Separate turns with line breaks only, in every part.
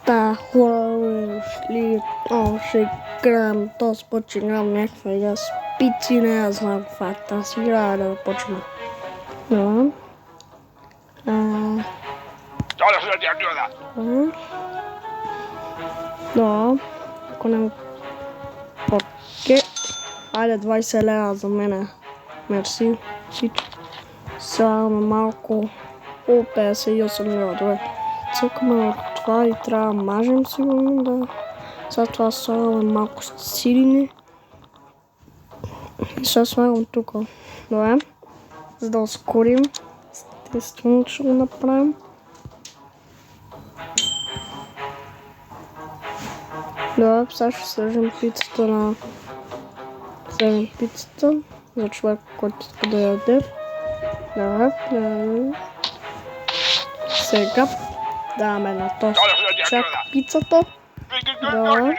Та хора шли, ще играем, то почва играм някаква игра с пици, не знам каква е тази игра, да почваме. Да. Да. Ако не... Окей. Айде 20 лева за мене. Мерси. Само малко. 58 лева, добре. Цъкаме от това и трябва да мажем сигурно, да. След това слагаме малко сирене. И сега слагам тук. Добре. За да ускорим. Естествено ще го направим. Добре, сега ще сложим пицата на... Сложим пицата за човек, който иска да яде. Добре. Сега даваме на този чак пицата. Добре.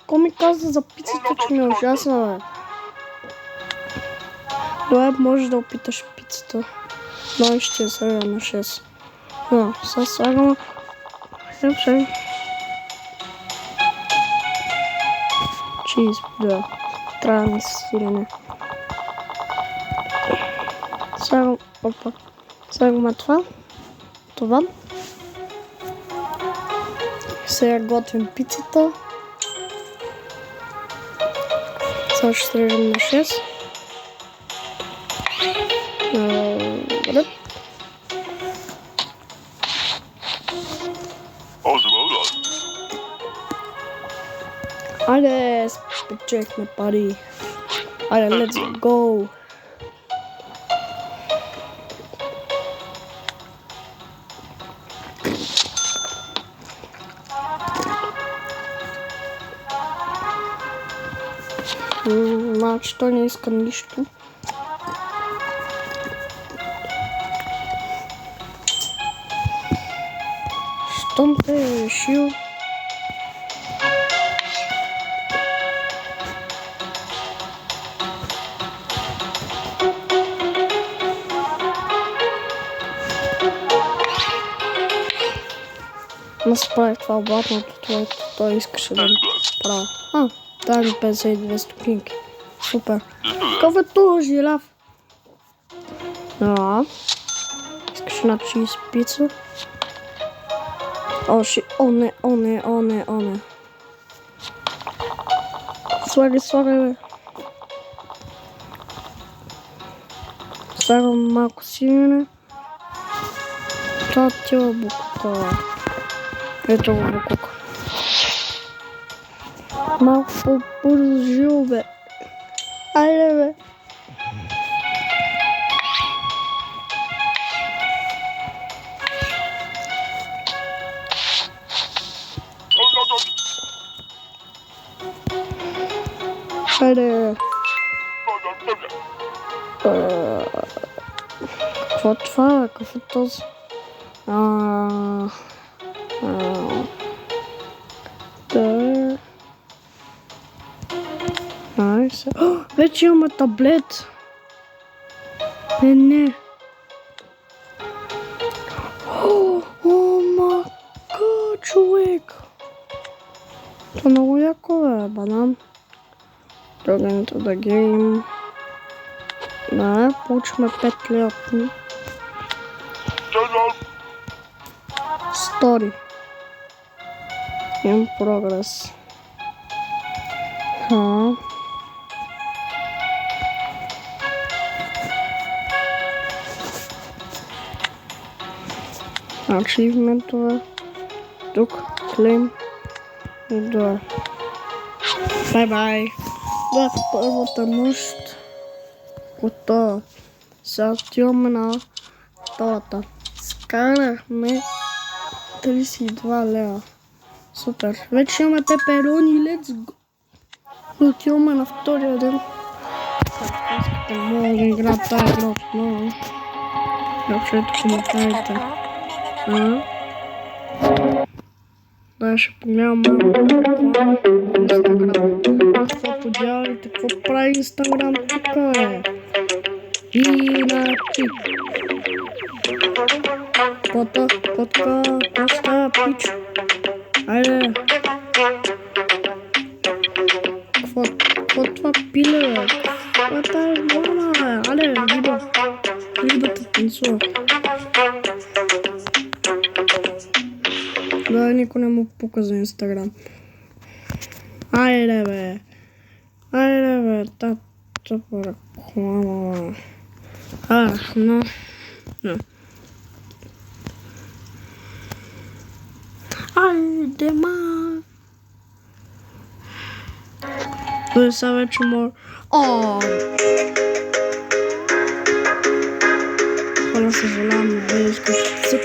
Ко ми каза за пицата, че ми е ужасна, бе? Добре, може да опиташ пицата. Но ще я слагам на 6. Да, сега слагам... Чиз, да. Трябва да се сирене. Слагаме това. Сега готвим пицата. Сега ще срежем на 6. Добре. Айде, спечелихме пари. Айде, let's go. Значи той не иска нищо. Щом те е решил. Не се прави това обратното, той искаше да ми прави. Дай ми 52 стотинки. Супер. Какъв е този жираф? Да. Искаш на чиз пица? О не. Слагай, бе. Слагам малко сирене. Това тила букука. Ето го букука. Малко по-бързо жил, бе. Айде, бе. Айде. Какво това? Какво е този? Да. Найс. Вече имаме таблет. Не. О, мака, човек. Това много яко е, банан. Друган to the game. Да, получихме 5 лева. Стори. In progress. Achievement-ове. Тук, claim. И да. Бай-бай. Да, първата нощ. Готова. Сега отиваме на втората. Скарахме 32 лева. Супер. Вече имаме пеперони. Let's go. Отиваме на втория ден. Искате много да игра тази игра отново. Напишете в коментарите. Да, ще погледам малко Инстаграм. Какво подявате, какво прави Инстаграм тук, бе? Иначе. Потка, коста, пич. Айде. Какво това пиле, бе? Какво е тази глава, бе? Айде, риба. Рибата танцува. Да, никой не му пука за Инстаграм. Айде, бе. Айде, бе. Тата реклама. No. Айде, ма. Той сега вече може... Хора, съжалявам, но бе искаш цък.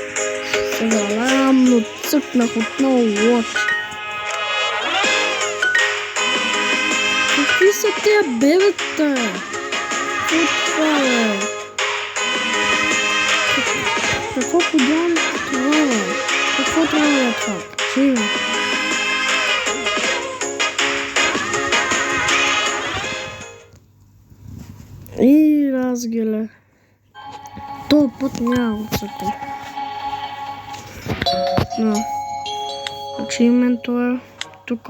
Съжалявам, но цъкнах отново лоч. Какви са тия бебета? Какво това, бе? Какво подявам това, бе? Какво трябва да е това? Кажи. И разгиле. Този път няма го цъкам. No. Ачивменто е тук.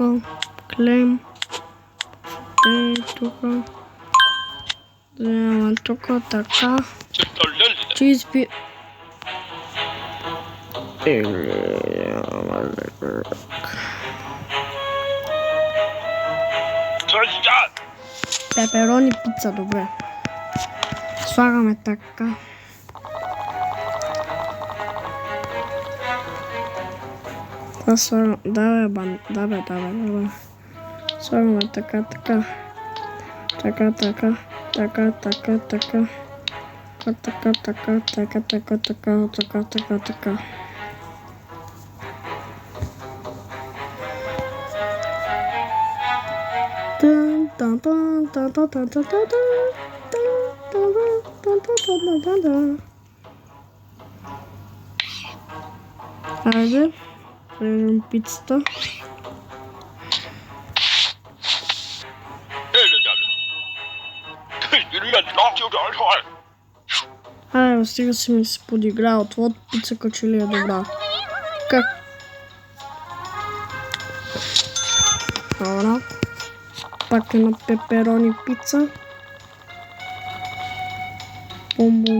Клейм. Тук. Вземаме тук, така. Чизпи. Пеперони пица, добре. Слагаме така. Това слагаме... Да, бе. Слагаме така. Така. Хайде, режем пицата. Айде, стига си ми се подигра, отвод пица като ли е добра. Как? Добра. Пак е на пеперони пица. Бум.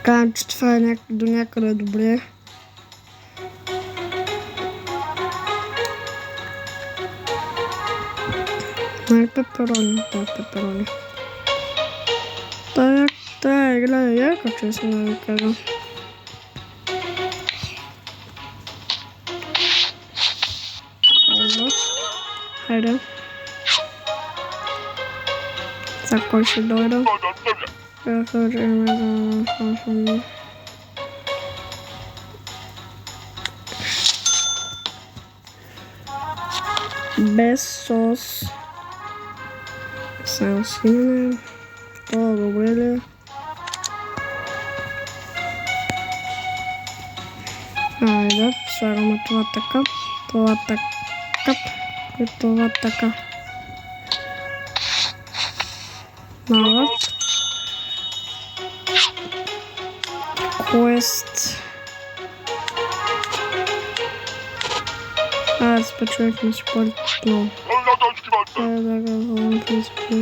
Казвам, че това е до някъде добре. Нали пеперони? Да, пеперони. Тая игра е яка, честно да ви кажа. Хайде. За кой ще дойда? Без сос. Само свине. Това добре ли? Айде, слагаме това така. Това така. И това така. Навър. Quest. Спочвах ми се пъртно. Да го вълна принципно.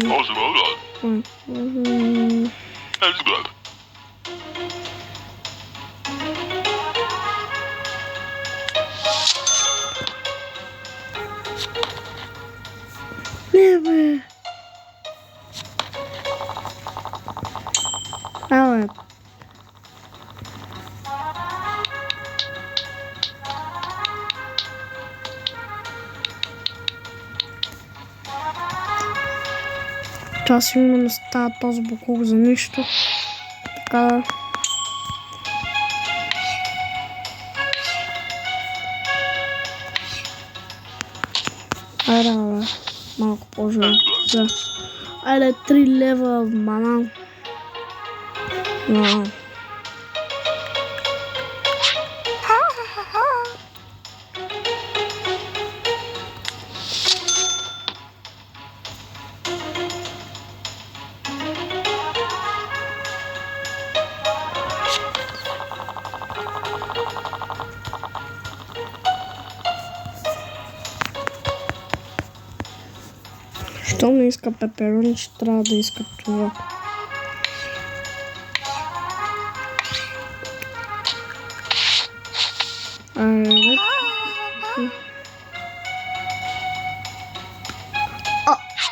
Не, бе. Абе. Това сигурно не става този буклук за нищо. Така. Айде, бе. Малко по-живо. Да. Айде, 3 лева банан. No. Щом не иска пеперони, ще трябва да иска това. Айде.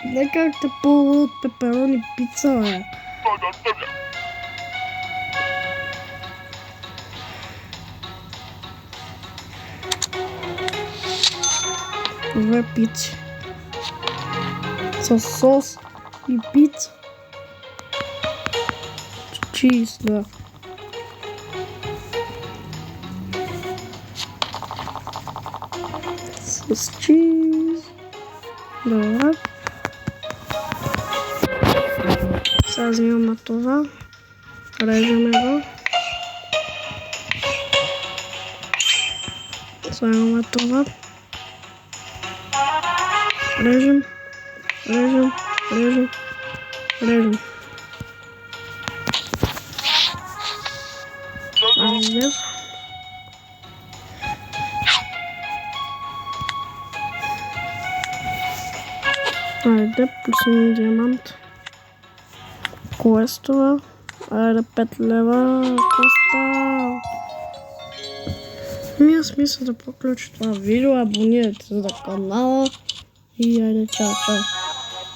Не как те пълва от пеперони пица, бе. Две пици. С сос и пица. Чиз, да. С чиз. Добре. Сега взимаме това. Режеме го. Слагаме това. Режем. Айде. Айде, плюс диамант. Квестове. Айде, 5 лева. Коста. Аз мисля да приключа това видео. Абонирайте се за канала. И айде, чао.